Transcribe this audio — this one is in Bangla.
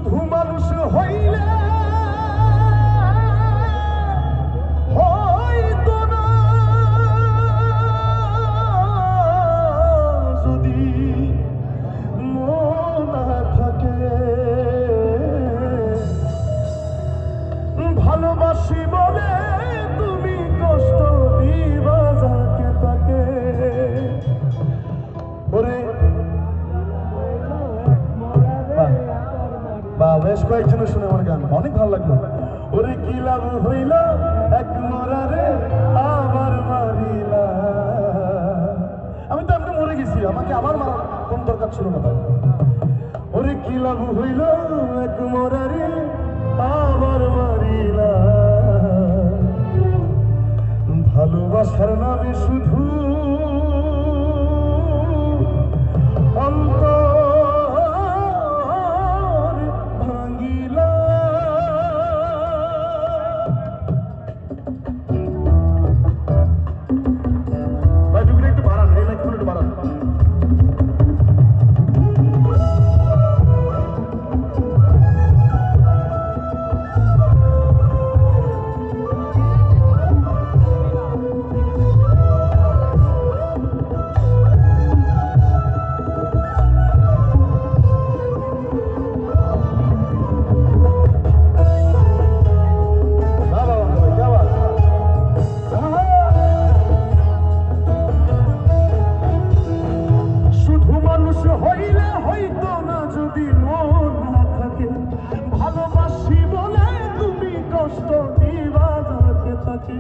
শুধু মানুষ হইলে হয়তো না, যদি মন না থাকে ভালোবাসি বলে তুমি কষ্ট দিবা যাকে তাকে। ওরে বা বেশ কয়েকজনের শুনে আমার গান অনেক ভালো লাগলো। ওরে কি লাভ হইল এক মরারে আবার মারিলা। আমি তো এমনি মরে গেছি, আমাকে আবার মারার কোন দরকার ছিল না। তাই ওরে কি লাভ হইল এক মরারে আবার মারিলা। ভালোবাসার নামে শুধু অন্তর ভাঙিলা। ভাই টুকুটা একটু বাড়ান, এই লাইটগুলো একটু বাড়ান। হইলে হইতো না যদি মন না থাকে ভালোবাসি বলে তুমি কষ্ট দিবা যাকে তাকে।